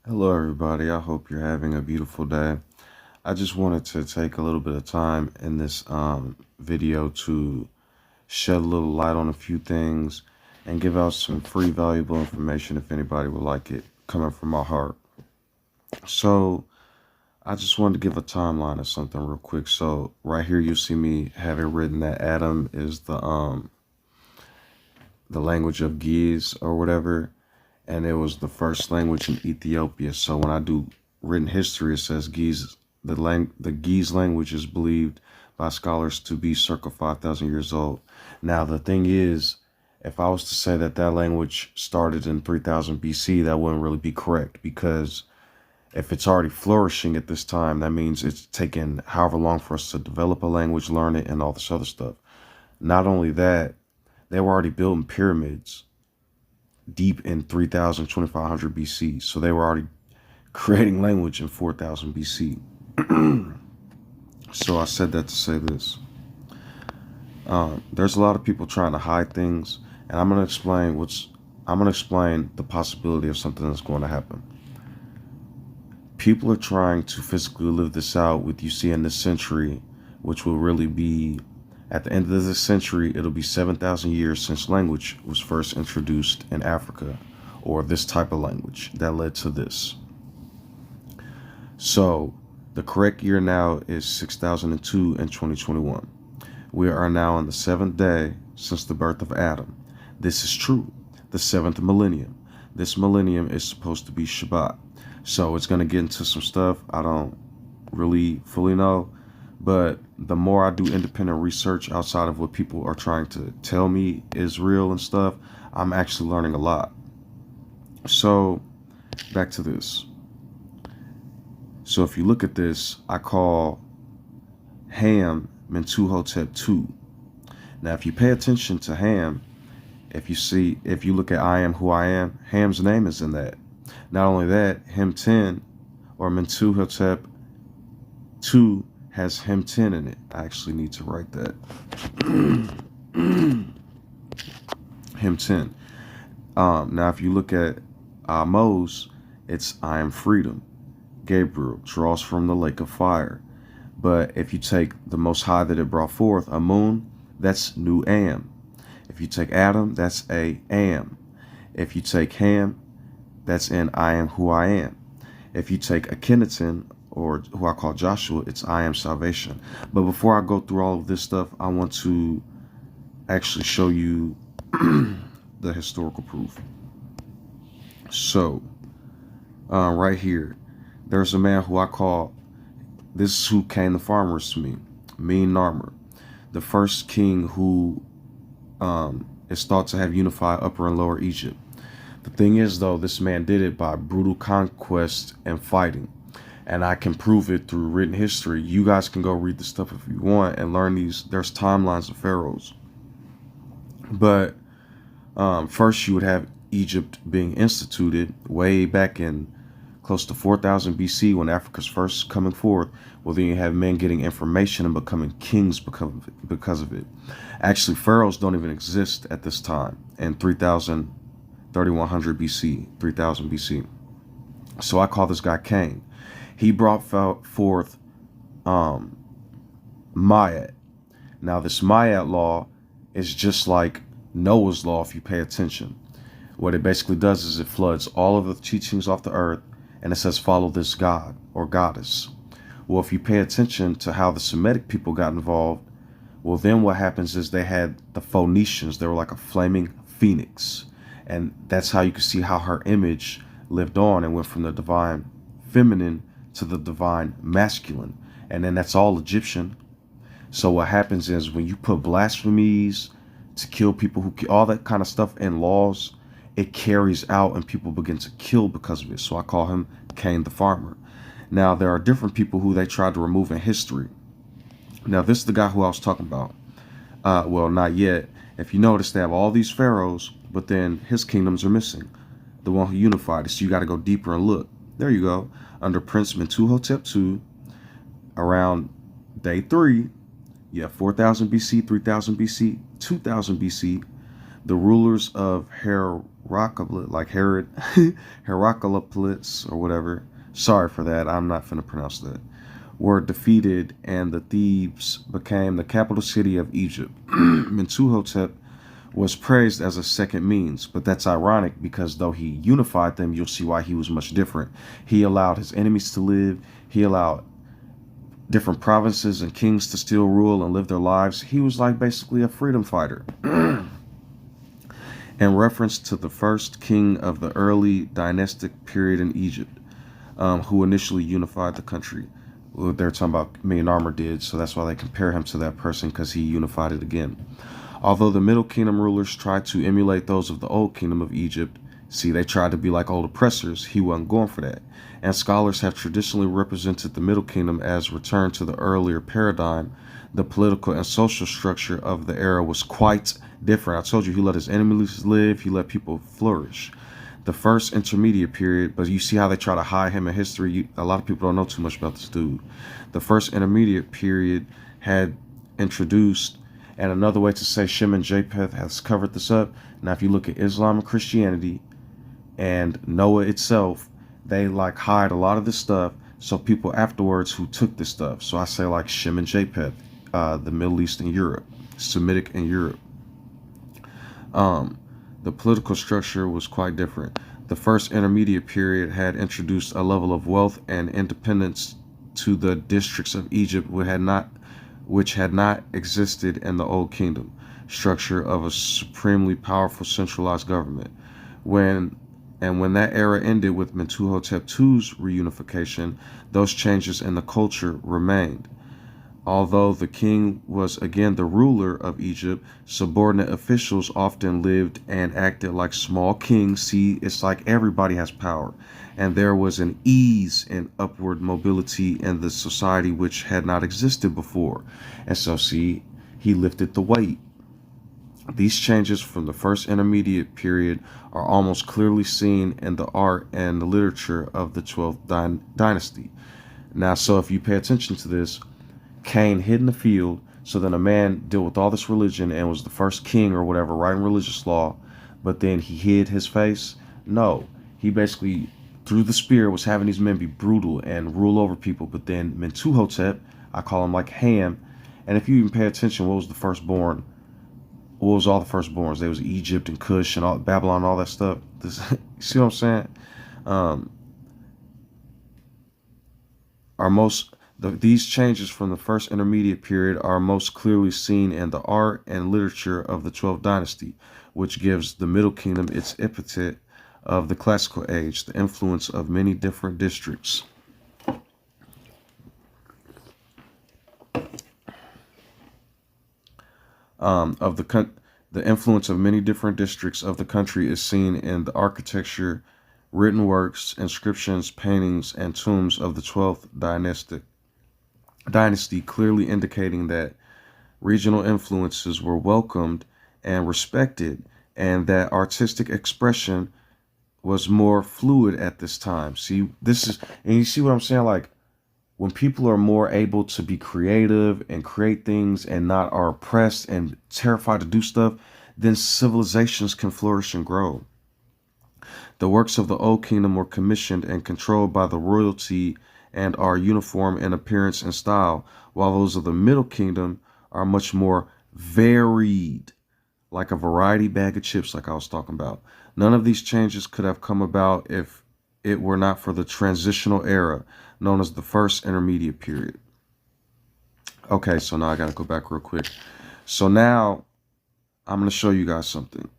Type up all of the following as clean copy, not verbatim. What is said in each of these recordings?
Hello, everybody. I hope you're having a beautiful day. I just wanted to take a little bit of time in this video to shed a little light on a few things and give out some free, valuable information if anybody would like it, coming from my heart. So, I just wanted to give a timeline of something real quick. So, right here, you see me having written that Adam is the language of Giz or whatever, and it was the first language in Ethiopia. So when I do written history, it says Giz, the Giz language is believed by scholars to be circa 5,000 years old. Now the thing is, if I was to say that that language started in 3000 BC, that wouldn't really be correct, because if it's already flourishing at this time, that means it's taken however long for us to develop a language, learn it, and all this other stuff. Not only that, they were already building pyramids deep in 3000, 2500 BC. So they were already creating language in 4000 BC. So I said that to say this. There's a lot of people trying to hide things, and I'm going to explain the possibility of something that's going to happen. People are trying to physically live this out with you see in this century, which will really be at the end of this century, it'll be 7,000 years since language was first introduced in Africa, or this type of language that led to this. So the correct year now is 6002 and 2021. We are now on the seventh day since the birth of Adam. This is true. The seventh millennium. This millennium is supposed to be Shabbat. So it's going to get into some stuff I don't really fully know. But the more I do independent research outside of what people are trying to tell me is real and stuff, I'm actually learning a lot. So back to this. So if you look at this, I call Ham Mentuhotep II. Now, if you pay attention to Ham, if you look at I Am Who I Am, Ham's name is in that. Not only that, Hem10 or Mentuhotep II has Hem10 in it. I actually need to write that. Hem10. Now, if you look at Moses, it's I am freedom. Gabriel draws from the lake of fire. But if you take the Most High that it brought forth, Amun, that's Nu Am. If you take Adam, that's a Am. If you take Ham, that's in I Am Who I Am. If you take Akhenaten, or who I call Joshua, it's I am salvation. But before I go through all of this stuff, I want to actually show you the historical proof. So, right here, there's a man who I call, this is who came the farmers to me, Mean Narmer, the first king who is thought to have unified Upper and Lower Egypt. The thing is, though, this man did it by brutal conquest and fighting. And I can prove it through written history. You guys can go read the stuff if you want and learn these. There's timelines of pharaohs. But first you would have Egypt being instituted way back in close to 4000 BC when Africa's first coming forth. Well, then you have men getting information and becoming kings because of it. Actually, pharaohs don't even exist at this time in 3100 BC, 3000 BC. So I call this guy Cain. He brought forth Ma'at. Now, this Ma'at law is just like Noah's law if you pay attention. What it basically does is it floods all of the teachings off the earth, and it says follow this god or goddess. Well, if you pay attention to how the Semitic people got involved, well, then what happens is they had the Phoenicians. They were like a flaming phoenix. And that's how you can see how her image lived on and went from the divine feminine to the divine masculine. And then that's all Egyptian. So what happens is when you put blasphemies to kill people, all that kind of stuff in laws, it carries out and people begin to kill because of it. So I call him Cain the farmer. Now, there are different people who they tried to remove in history. Now, this is the guy who I was talking about. Well, not yet. If you notice, they have all these pharaohs, but then his kingdoms are missing. The one who unified it. So you got to go deeper and look. There you go. Under Prince Mentuhotep II, around day 3, you have 4000 BC, 3000 BC, 2000 BC. The rulers of Heraclius, like Herod, Heraclius or whatever. Sorry for that. I'm not finna pronounce that. Were defeated, and the Thebes became the capital city of Egypt. Mentuhotep was praised as a second means, but that's ironic because though he unified them, you'll see why he was much different. He allowed his enemies to live. He allowed different provinces and kings to still rule and live their lives. He was like basically a freedom fighter. In reference to the first king of the early dynastic period in Egypt, who initially unified the country. They're talking about Mene did, so that's why they compare him to that person, because he unified it again. Although the Middle Kingdom rulers tried to emulate those of the Old Kingdom of Egypt, see, they tried to be like old oppressors, he wasn't going for that. And scholars have traditionally represented the Middle Kingdom as return to the earlier paradigm. The political and social structure of the era was quite different. I told you, he let his enemies live, he let people flourish. The first intermediate period, but you see how they try to hide him in history. A lot of people don't know too much about this dude. The first intermediate period had introduced, and another way to say Shimon Japheth has covered this up. Now, if you look at Islam and Christianity and Noah itself, they like hide a lot of this stuff. So people afterwards who took this stuff. So I say like Shimon Japheth, the Middle East and Europe, Semitic and Europe. The political structure was quite different. The first intermediate period had introduced a level of wealth and independence to the districts of Egypt which had not existed in the Old Kingdom structure of a supremely powerful centralized government. When that era ended with Mentuhotep II's reunification, those changes in the culture remained. Although the king was again the ruler of Egypt, subordinate officials often lived and acted like small kings. See, it's like everybody has power. And there was an ease in upward mobility in the society which had not existed before. And so, see, he lifted the weight. These changes from the first intermediate period are almost clearly seen in the art and the literature of the 12th dynasty. Now, so if you pay attention to this, Cain hid in the field, so then a man dealt with all this religion and was the first king or whatever, writing religious law, but then he hid his face. No, he basically, through the spear, was having these men be brutal and rule over people. But then Mentuhotep, I call him like Ham, and if you even pay attention, what was the firstborn? What was all the firstborns? There was Egypt and Cush and all Babylon and all that stuff. This, you see what I'm saying? These changes from the first intermediate period are most clearly seen in the art and literature of the 12th dynasty, which gives the Middle Kingdom its epithet of the classical age, the influence of many different districts. The influence of many different districts of the country is seen in the architecture, written works, inscriptions, paintings, and tombs of the 12th dynasty, clearly indicating that regional influences were welcomed and respected, and that artistic expression was more fluid at this time. See, this is, and you see what I'm saying? Like, when people are more able to be creative and create things and not are oppressed and terrified to do stuff, then civilizations can flourish and grow. The works of the Old Kingdom were commissioned and controlled by the royalty and are uniform in appearance and style, while those of the Middle Kingdom are much more varied, like a variety bag of chips, like I was talking about. None of these changes could have come about if it were not for the transitional era known as the first intermediate period. Okay, so now I got to go back real quick. So now I'm going to show you guys something.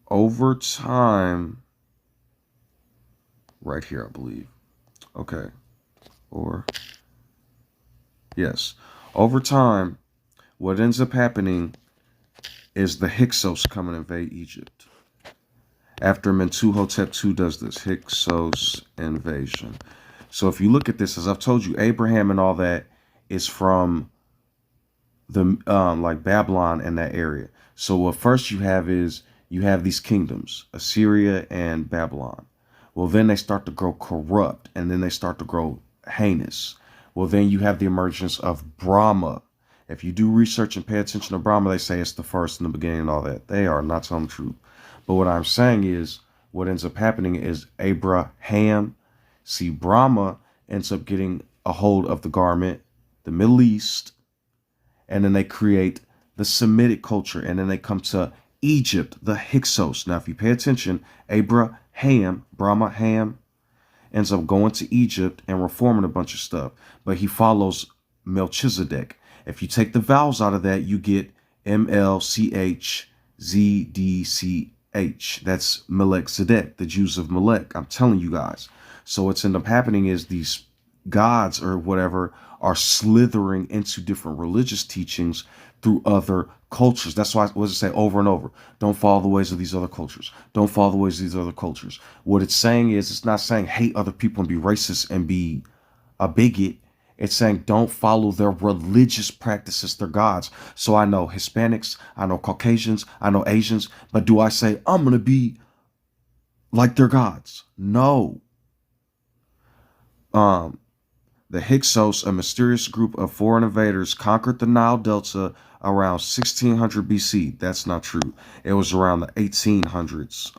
Over time, right here, I believe. Okay. Or, yes. Over time, what ends up happening is the Hyksos come and invade Egypt. After Mentuhotep II does this, Hyksos invasion. So if you look at this, as I've told you, Abraham and all that is from the like Babylon and that area. So what first you have is you have these kingdoms, Assyria and Babylon. Well, then they start to grow corrupt, and then they start to grow heinous. Well, then you have the emergence of Brahma, If you do research and pay attention to Brahma, they say it's the first in the beginning and all that. They are not telling the truth. But what I'm saying is, what ends up happening is Abraham, see, Brahma ends up getting a hold of the garment, the Middle East, and then they create the Semitic culture, and then they come to Egypt, the Hyksos. Now, if you pay attention, Brahma Ham, ends up going to Egypt and reforming a bunch of stuff, but he follows Melchizedek. If you take the vowels out of that, you get Melchzdch. That's Melech Zedek, the Jews of Melech. I'm telling you guys. So what's end up happening is these gods or whatever are slithering into different religious teachings through other cultures. That's why what does it say over and over? Don't follow the ways of these other cultures. Don't follow the ways of these other cultures. What it's saying is, it's not saying hate other people and be racist and be a bigot. It's saying don't follow their religious practices, their gods. So I know Hispanics, I know Caucasians, I know Asians, but do I say I'm going to be like their gods? No. The Hyksos, a mysterious group of foreign invaders, conquered the Nile Delta around 1600 BC. That's not true. It was around the 1800s.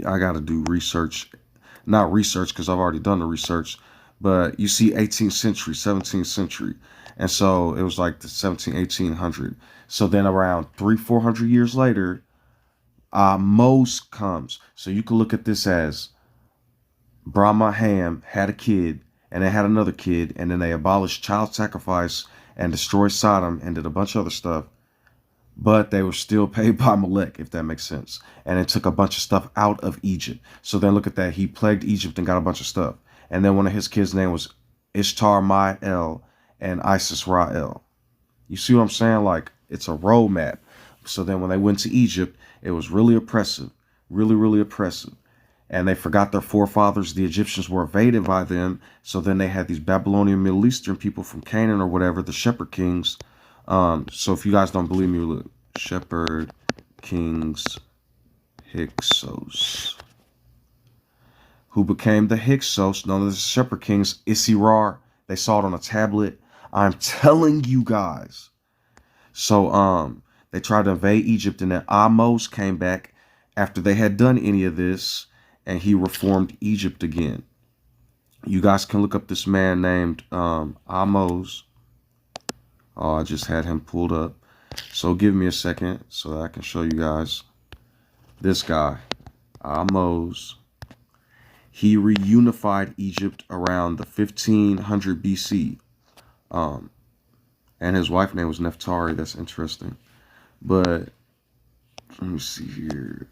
I got to do research. Not research because I've already done the research. But you see 18th century, 17th century. And so it was like the 1800. So then around 400 years later, Moses comes. So you can look at this as Brahma Ham had a kid, and they had another kid, and then they abolished child sacrifice and destroyed Sodom and did a bunch of other stuff. But they were still paid by Molech, if that makes sense. And it took a bunch of stuff out of Egypt. So then look at that. He plagued Egypt and got a bunch of stuff. And then one of his kids' name was Ishtar Ma'el and Isis Ra'el. You see what I'm saying? Like, it's a roadmap. So then when they went to Egypt, it was really oppressive. Really, really oppressive. And they forgot their forefathers. The Egyptians were invaded by them. So then they had these Babylonian Middle Eastern people from Canaan or whatever, the Shepherd Kings. So if you guys don't believe me, look. Shepherd Kings Hyksos. Who became the Hyksos, known as the Shepherd Kings, Isirar. They saw it on a tablet. I'm telling you guys. So they tried to invade Egypt, and then Ahmose came back after they had done any of this, and he reformed Egypt again. You guys can look up this man named Ahmose. Oh, I just had him pulled up. So give me a second so that I can show you guys this guy, Ahmose. He reunified Egypt around the 1500 BC. And his wife name was Neftari. That's interesting. But let me see here.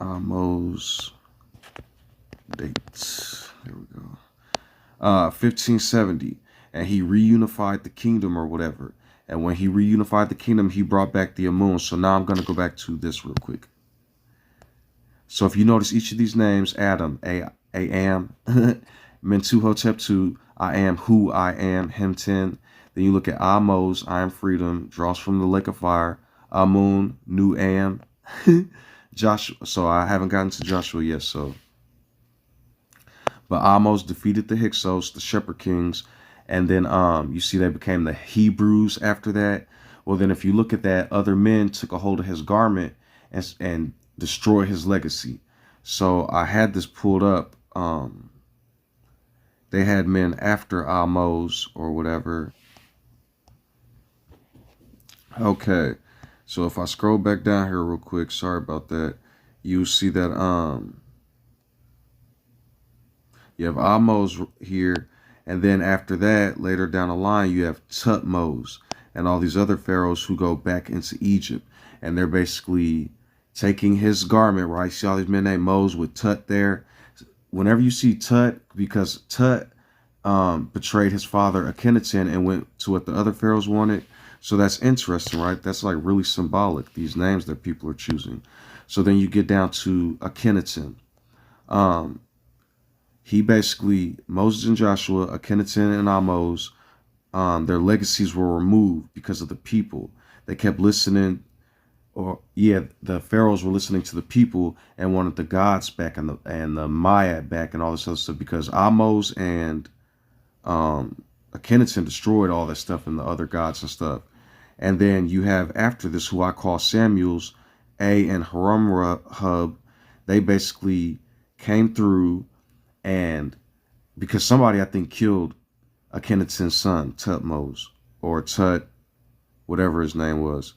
Ahmose dates. There we go. 1570. And he reunified the kingdom or whatever. And when he reunified the kingdom, he brought back the Amun. So now I'm going to go back to this real quick. So if you notice each of these names, Adam, Am, Mentuhotep II, I am who I am, Hemten. Then you look at Ahmose, I am freedom, draws from the lake of fire. Amun, New Am. Joshua. So I haven't gotten to Joshua yet. So, but Ahmose defeated the Hyksos, the Shepherd Kings. And then you see they became the Hebrews after that. Well, then if you look at that, other men took a hold of his garment and destroyed his legacy. So I had this pulled up. They had men after Ahmose or whatever. Okay. So if I scroll back down here real quick, sorry about that. You see that you have Ahmose here. And then after that, later down the line, you have Thutmose and all these other pharaohs who go back into Egypt. And they're basically taking his garment, right? See all these men named Mose with Tut there. Whenever you see Tut, because Tut betrayed his father Akhenaten and went to what the other pharaohs wanted. So that's interesting, right? That's like really symbolic, these names that people are choosing. So then you get down to Akhenaten. He basically, Moses and Joshua, Akhenaten and Ahmose, their legacies were removed because of the people. They kept listening, the pharaohs were listening to the people and wanted the gods back and the Maya back and all this other stuff, because Ahmose and Akhenaten destroyed all that stuff and the other gods and stuff. And then you have after this, who I call Samuel's, A and Harumhub. They basically came through, and because somebody I think killed Akhenaten's son, Tutmos, or Tut, whatever his name was,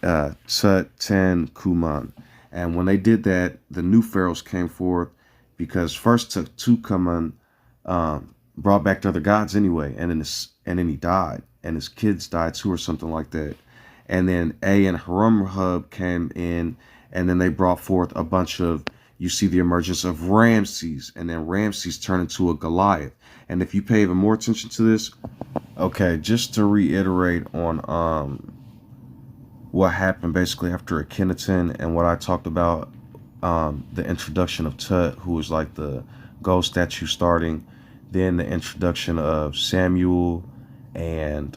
Tutankhamun. And when they did that, the new pharaohs came forth because first Tutankhamun brought back the other gods anyway, and then he died, and his kids died too, or something like that. And then A and Harumhub came in, and then they brought forth a bunch of. You see the emergence of Ramses, and then Ramses turned into a Goliath. And if you pay even more attention to this, okay, just to reiterate on what happened basically after Akhenaten and what I talked about, the introduction of Tut, who was like the gold statue starting, then the introduction of Samuel and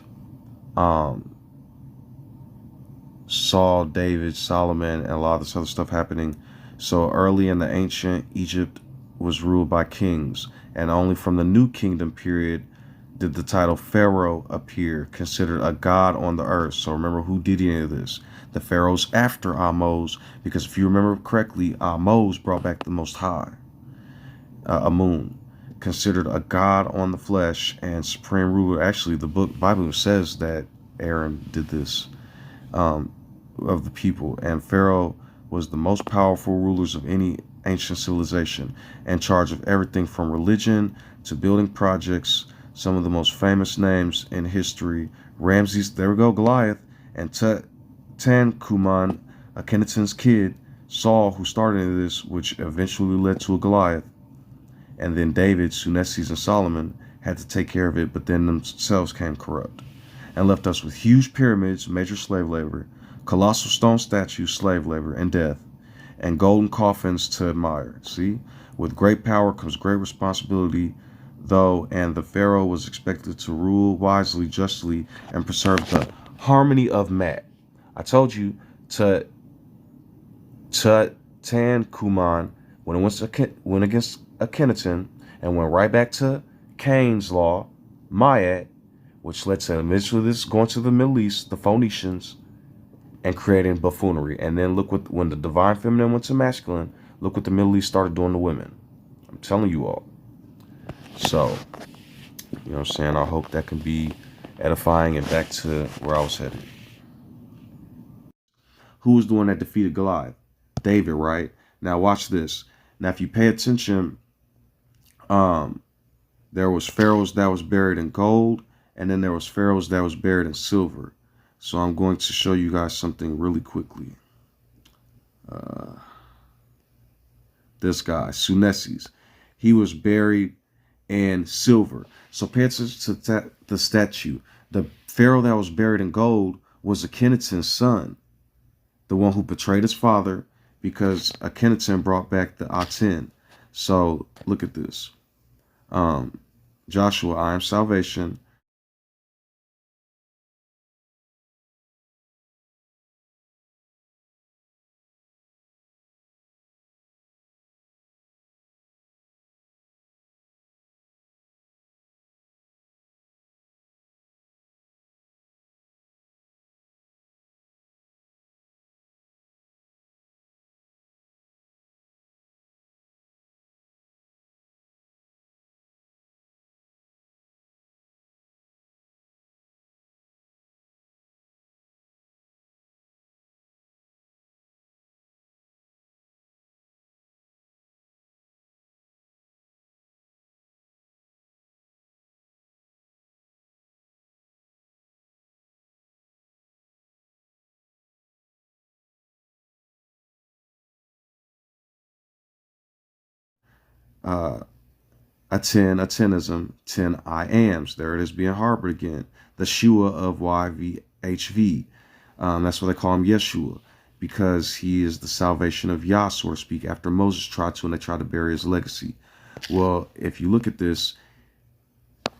Saul, David, Solomon, and a lot of this other stuff happening. So early in the ancient Egypt was ruled by kings, and only from the New Kingdom period did the title Pharaoh appear, considered a god on the earth. So remember, who did any of this? The pharaohs after Ahmose, because if you remember correctly, Ahmose brought back the Most High, Amun, considered a god on the flesh and supreme ruler. Actually, the Bible says that Aaron did this of the people, and Pharaoh was the most powerful rulers of any ancient civilization, in charge of everything from religion to building projects. Some of the most famous names in history: Ramses, there we go, Goliath, and Tutankhamun, Akhenaten's kid, Saul, who started this, which eventually led to a Goliath, and then David, Sunesis, and Solomon had to take care of it, but then themselves came corrupt and left us with huge pyramids, major slave labor, colossal stone statues, slave labor, and death, and golden coffins to admire. See, with great power comes great responsibility, though, and the Pharaoh was expected to rule wisely, justly, and preserve the harmony of Mat. I told you, Tutankhamun, when it went against Akhenaten, and went right back to Cain's law, Ma'at, which led to eventually this going to the Middle East, the Phoenicians, and creating buffoonery. And then look what, when the divine feminine went to masculine, look what the Middle East started doing to women. I'm telling you all. So, you know what I'm saying? I hope that can be edifying and back to where I was headed. Who was the one that defeated Goliath? David, right? Now watch this. Now if you pay attention, there was pharaohs that was buried in gold, and then there was pharaohs that was buried in silver. So I'm going to show you guys something really quickly. This guy, Sunesis, he was buried in silver. So pay attention to the statue. The pharaoh that was buried in gold was Akhenaten's son, the one who betrayed his father, because Akhenaten brought back the Aten. So look at this. Joshua, I am salvation. Uh, Atenism, 10 I ams. There it is being harbored again. The Shua of YVHV. That's why they call him Yeshua, because he is the salvation of Yah, so to speak, after Moses tried to, and they tried to bury his legacy. Well, if you look at this,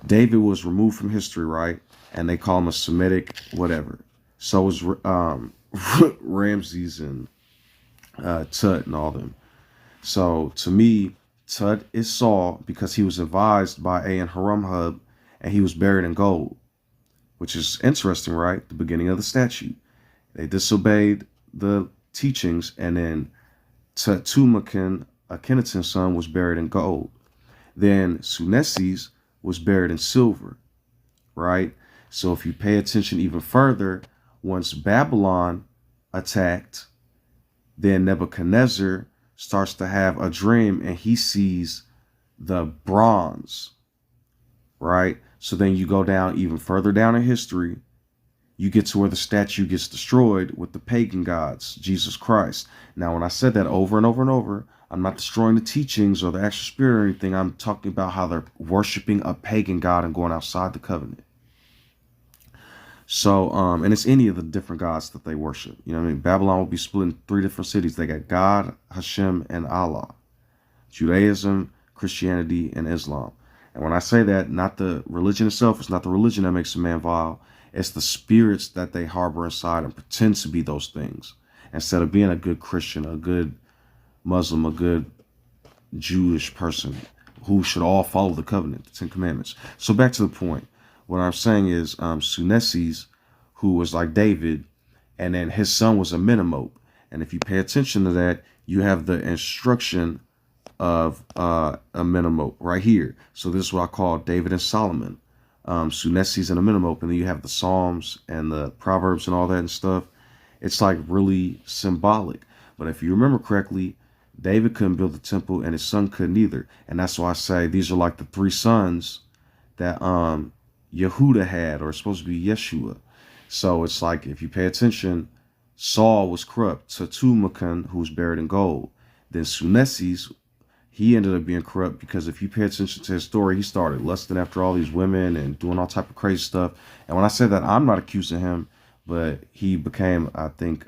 David was removed from history, right? And they call him a Semitic whatever. So was Ramses and Tut and all them. So to me, Tut is Saul because he was advised by A and Harumhub, and he was buried in gold, which is interesting, right? The beginning of the statute. They disobeyed the teachings, and then Tumakin, Akhenaten's son, was buried in gold. Then Sunesis was buried in silver, right? So if you pay attention even further, once Babylon attacked, then Nebuchadnezzar starts to have a dream and he sees the bronze, right? So then you go down even further down in history, you get to where the statue gets destroyed with the pagan gods, Jesus Christ. Now, when I said that over and over and over, I'm not destroying the teachings or the actual spirit or anything. I'm talking about how they're worshiping a pagan god and going outside the covenant. So, and it's any of the different gods that they worship. You know what I mean? Babylon will be split in 3 different cities. They got God, Hashem, and Allah. Judaism, Christianity, and Islam. And when I say that, not the religion itself, it's not the religion that makes a man vile. It's the spirits that they harbor inside and pretend to be those things. Instead of being a good Christian, a good Muslim, a good Jewish person who should all follow the covenant, the 10 commandments. So back to the point. What I'm saying is Sunesis, who was like David, and then his son was Amenemop. And if you pay attention to that, you have the instruction of Amenemop right here. So this is what I call David and Solomon. Sunesis and Amenemop, and then you have the Psalms and the Proverbs and all that and stuff. It's like really symbolic. But if you remember correctly, David couldn't build the temple and his son couldn't either. And that's why I say these are like the 3 sons that Yehuda had, or it's supposed to be Yeshua. So it's like, if you pay attention, Saul was corrupt. Tumakan, who was buried in gold. Then Sunesis, he ended up being corrupt because if you pay attention to his story, he started lusting after all these women and doing all type of crazy stuff. And when I say that, I'm not accusing him, but he became, I think,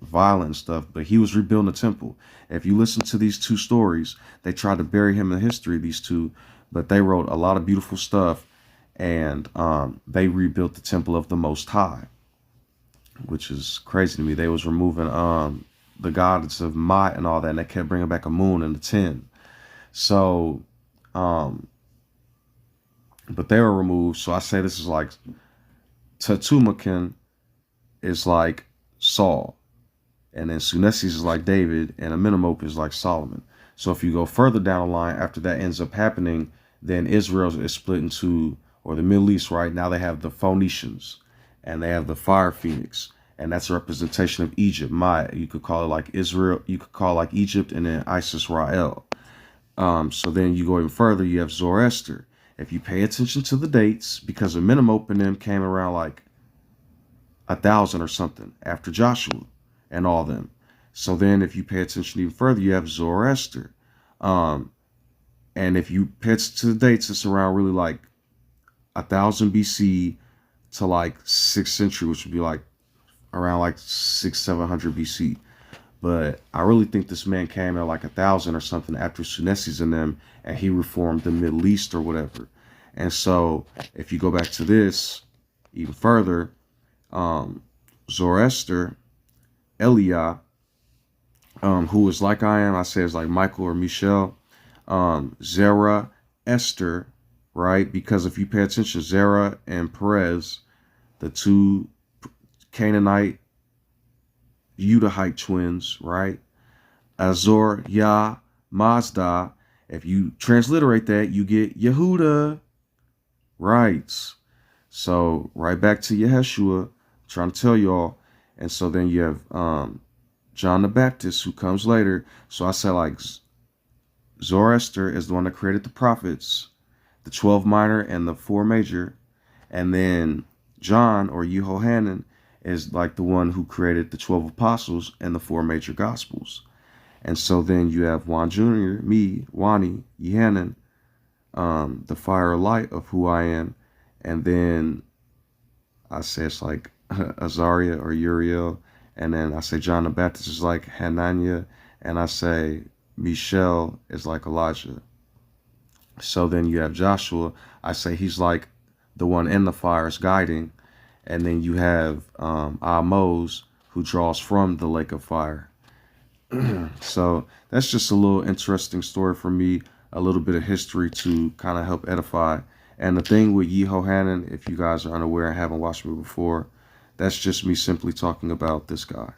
violent and stuff. But he was rebuilding the temple. If you listen to these 2 stories, they tried to bury him in history, these 2, but they wrote a lot of beautiful stuff, and they rebuilt the temple of the Most High, which is crazy to me. They was removing the gods of Ma'at and all that, and they kept bringing back a moon and a 10. So, but they were removed. So I say this is like Tumakin is like Saul, and then Sunesis is like David, and Amenemop is like Solomon. So if you go further down the line, after that ends up happening, then Israel is split into, or the Middle East, right? Now they have the Phoenicians, and they have the fire phoenix. And that's a representation of Egypt. You could call it like Israel. You could call it like Egypt, and then Isis Rael. So then you go even further. You have Zoroaster. If you pay attention to the dates, because Amenemop and them came around like 1,000 or something after Joshua and all them. So then if you pay attention even further, you have Zoroaster. And if you pay attention to the dates, it's around really like 1,000 BC to like 6th century, which would be like around like 600-700 BC. But I really think this man came at like 1,000 or something after Sunesis and them, and he reformed the Middle East or whatever. And so if you go back to this even further, Zoroaster, Eliah, who is like I am, I say it's like Michael or Michelle, Zerah, Esther, right? Because if you pay attention, Zerah and Perez, the 2 Canaanite, Udahite twins, right? Azor, Yah, Mazda. If you transliterate that, you get Yehuda, right? So right back to Yeshua, trying to tell y'all. And so then you have John the Baptist, who comes later. So I say like Zoroaster is the one that created the prophets, the 12 minor and the 4 major. And then John, or Yehohanan, is like the one who created the 12 apostles and the 4 major gospels. And so then you have Juan Jr., me, Wani, Yehanan, the fire light of who I am. And then I say it's like Azariah or Uriel. And then I say John the Baptist is like Hananiah. And I say Michelle is like Elijah. So then you have Joshua. I say he's like the one in the fire is guiding. And then you have Amos, who draws from the lake of fire. So that's just a little interesting story for me, a little bit of history to kind of help edify. And the thing with Yehohanan, if you guys are unaware and haven't watched me before, that's just me simply talking about this guy.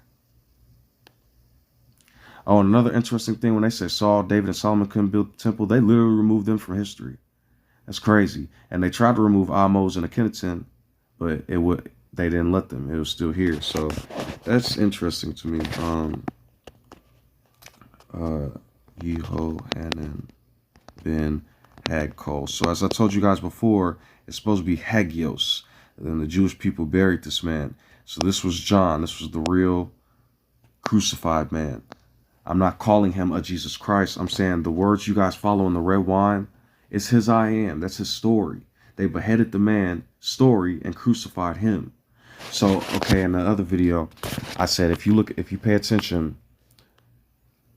Oh, and another interesting thing, when they say Saul, David, and Solomon couldn't build the temple, they literally removed them from history. That's crazy. And they tried to remove Amos and Akhenaten, but they didn't let them. It was still here. So that's interesting to me. Yehohanan ben Hagkol. So as I told you guys before, it's supposed to be Hagios. And then the Jewish people buried this man. So this was John. This was the real crucified man. I'm not calling him a Jesus Christ. I'm saying the words you guys follow in the red wine, it's his I am. That's his story. They beheaded the man, story, and crucified him. So, okay, in the other video, I said if you pay attention,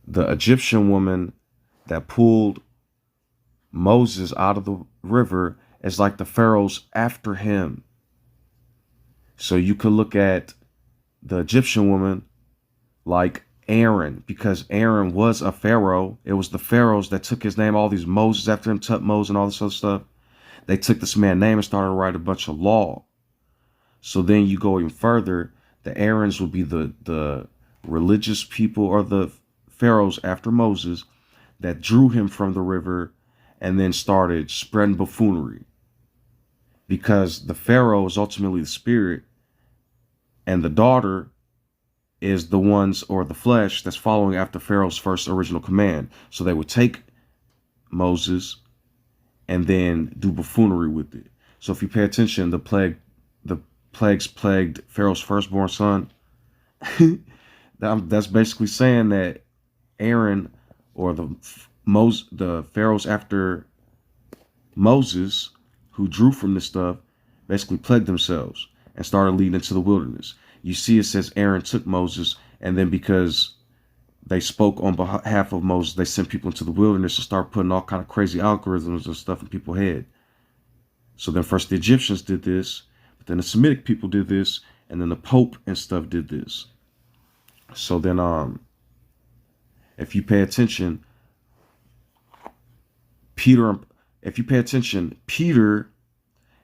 the Egyptian woman that pulled Moses out of the river is like the pharaohs after him. So you could look at the Egyptian woman like Aaron, because Aaron was a pharaoh. It was the pharaohs that took his name, all these Moses after him, Tutmose and all this other stuff. They took this man's name and started to write a bunch of law. So then you go even further, the Aarons would be the religious people or the pharaohs after Moses that drew him from the river and then started spreading buffoonery. Because the pharaoh is ultimately the spirit and the daughter is the ones, or the flesh, that's following after Pharaoh's first original command. So they would take Moses and then do buffoonery with it. So if you pay attention, the plagues plagued Pharaoh's firstborn son. That's basically saying that Aaron, or the pharaohs after Moses, who drew from this stuff, basically plagued themselves and started leading into the wilderness. You see, it says Aaron took Moses, and then because they spoke on behalf of Moses, they sent people into the wilderness to start putting all kind of crazy algorithms and stuff in people's head. So then first the Egyptians did this, but then the Semitic people did this, and then the Pope and stuff did this. So then if you pay attention, Peter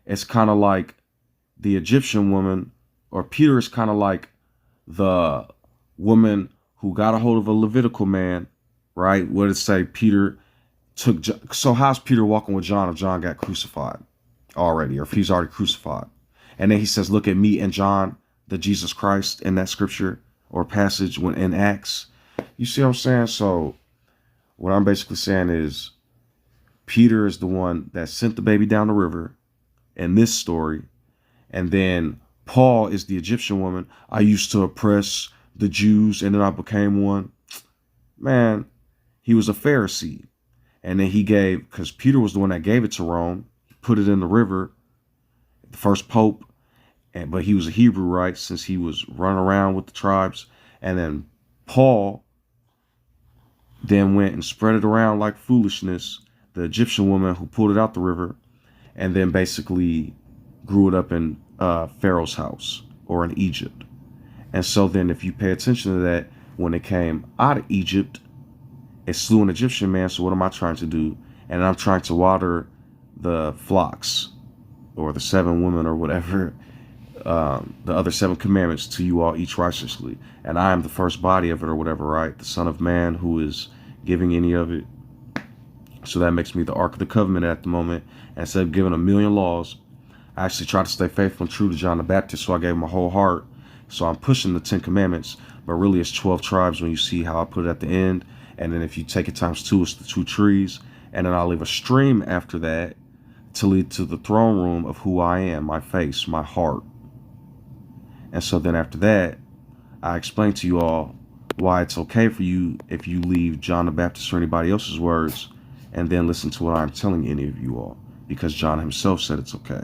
is kind of like the Egyptian woman, or Peter is kind of like the woman who got a hold of a Levitical man, right? What did it say? Peter took. So how's Peter walking with John if John got crucified already, or if he's already crucified? And then he says, look at me and John, the Jesus Christ, in that scripture or passage when in Acts. You see what I'm saying? So what I'm basically saying is Peter is the one that sent the baby down the river in this story. And then Paul is the Egyptian woman. I used to oppress the Jews and then I became one. Man, he was a Pharisee. And then he gave, because Peter was the one that gave it to Rome, he put it in the river, the first pope. But he was a Hebrew, right? Since he was running around with the tribes. And then Paul then went and spread it around like foolishness. The Egyptian woman who pulled it out the river, and then basically grew it up in Pharaoh's house or in Egypt. And so then if you pay attention to that, when it came out of Egypt, it slew an Egyptian man. So what am I trying to do? And I'm trying to water the flocks, or the 7 women, or whatever, the other 7 commandments to you all each righteously. And I am the first body of it, or whatever, right? The Son of Man who is giving any of it. So that makes me the Ark of the Covenant at the moment. And instead of giving a million laws, I actually try to stay faithful and true to John the Baptist. So I gave him my whole heart. So I'm pushing the 10 commandments, but really it's 12 tribes when you see how I put it at the end. And then if you take it times 2, it's the 2 trees. And then I'll leave a stream after that to lead to the throne room of who I am, my face, my heart. And so then after that, I explain to you all why it's okay for you if you leave John the Baptist or anybody else's words and then listen to what I'm telling any of you all, because John himself said it's okay.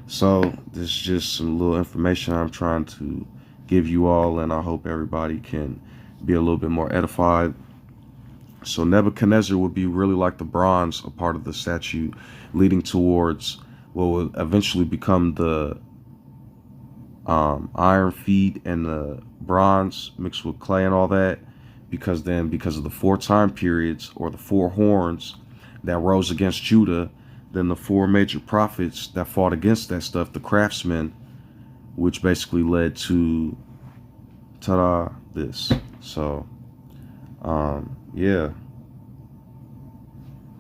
So this is just some little information I'm trying to give you all, and I hope everybody can be a little bit more edified. So Nebuchadnezzar would be really like the bronze, a part of the statue, leading towards what will eventually become the iron feet and the bronze mixed with clay and all that, because of the 4 time periods, or the 4 horns that rose against Judah, then the four major prophets that fought against that stuff, the craftsmen, which basically led to this. So yeah.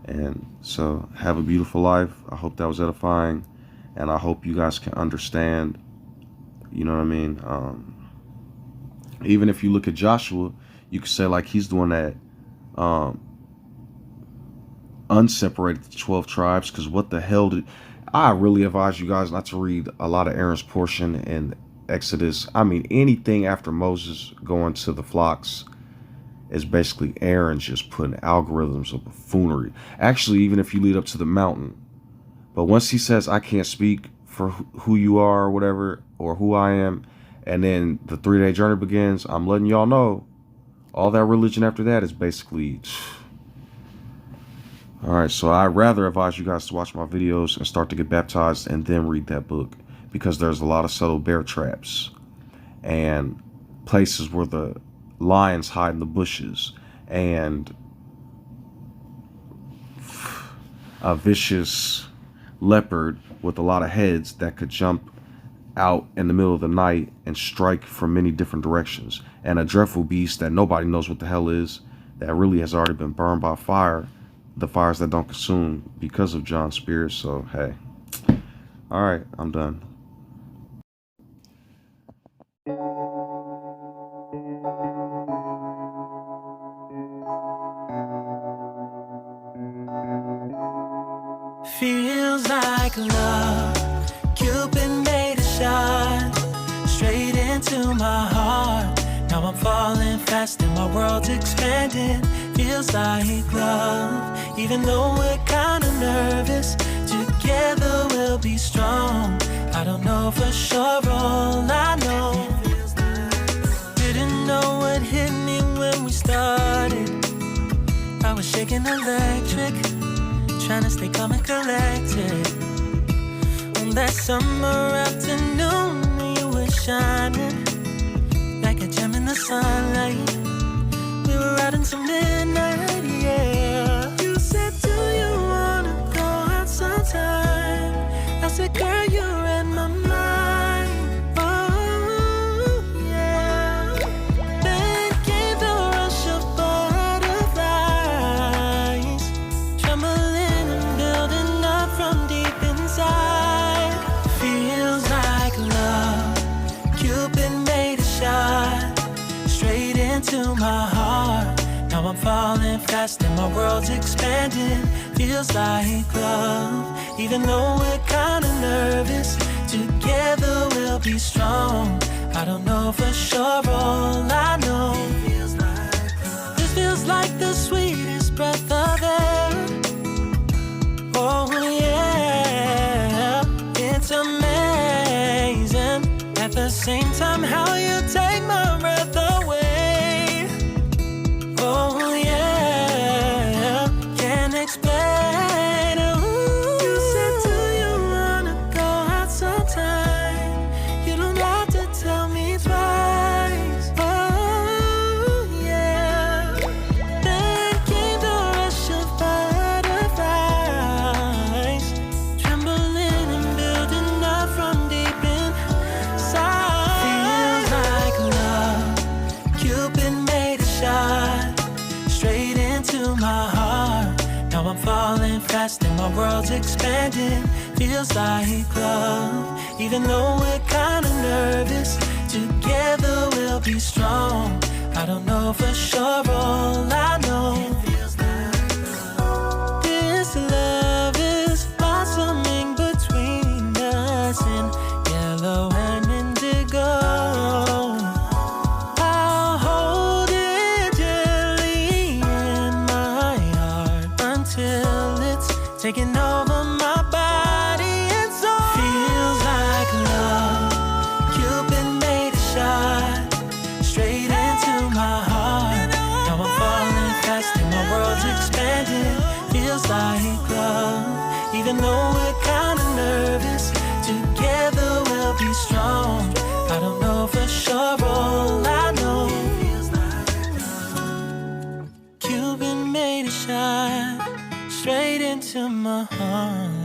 And so have a beautiful life. I hope that was edifying, and I hope you guys can understand, you know what I mean? Even if you look at Joshua, you could say like he's the one that unseparated the 12 tribes, because what the hell did I really advise you guys not to read a lot of Aaron's portion in Exodus. I mean, anything after Moses going to the flocks is basically Aaron just putting algorithms of buffoonery. Actually, even if you lead up to the mountain, but once he says, I can't speak for who you are or whatever, or who I am, and then the 3-day journey begins, I'm letting y'all know all that religion after that is basically all right. So I'd rather advise you guys to watch my videos and start to get baptized and then read that book, because there's a lot of subtle bear traps and places where the lions hide in the bushes, and a vicious leopard with a lot of heads that could jump out in the middle of the night and strike from many different directions, and a dreadful beast that nobody knows what the hell is, that really has already been burned by fire, the fires that don't consume, because of John's spirit. So hey, all right, I'm done. Feels like love, Cupid made a shot straight into my heart. Now I'm falling fast and my world's expanding. Feels like love, even though we're kinda nervous. Together we'll be strong. I don't know for sure, all I know. Didn't know what hit me when we started. I was shaking electric, trying to stay calm and collected. On that summer afternoon, you were shining like a gem in the sunlight. We were out until midnight, yeah. You said, do you wanna go out sometime? I said, girl, you're in my mind. Oh, yeah. Then came the rush of butterflies, trembling and building up from deep inside. Feels like love, Cupid made a shot straight into my heart. Now I'm falling fast and my world's expanding. Feels like love, even though we're kinda nervous. Together we'll be strong. I don't know for sure, all I know. This feels like the sweetest breath of air. Oh yeah, it's amazing. At the same time, how you take my breath away. Oh yeah, can't explain. Ooh. You said, do you wanna go out sometime? You don't have to tell me twice. Oh yeah. Then came the rush of butterflies, trembling and building up from deep inside. Feels like love, Cupid made a shot straight into my heart. Now I'm falling fast and my world's expanding. Feels like love, even though we're kinda nervous. Together we'll be strong. I don't know for sure, all I know. This love is blossoming between us in yellow and indigo. I'll hold it gently in my heart until it's taking over my body and soul. Feels like love, Cupid made a shot straight into my heart. Now I'm falling fast and my world's expanding. Feels like love, even though we're kinda nervous. Together we'll be strong. I don't know for sure, all I know. Cupid made a shot straight into my heart.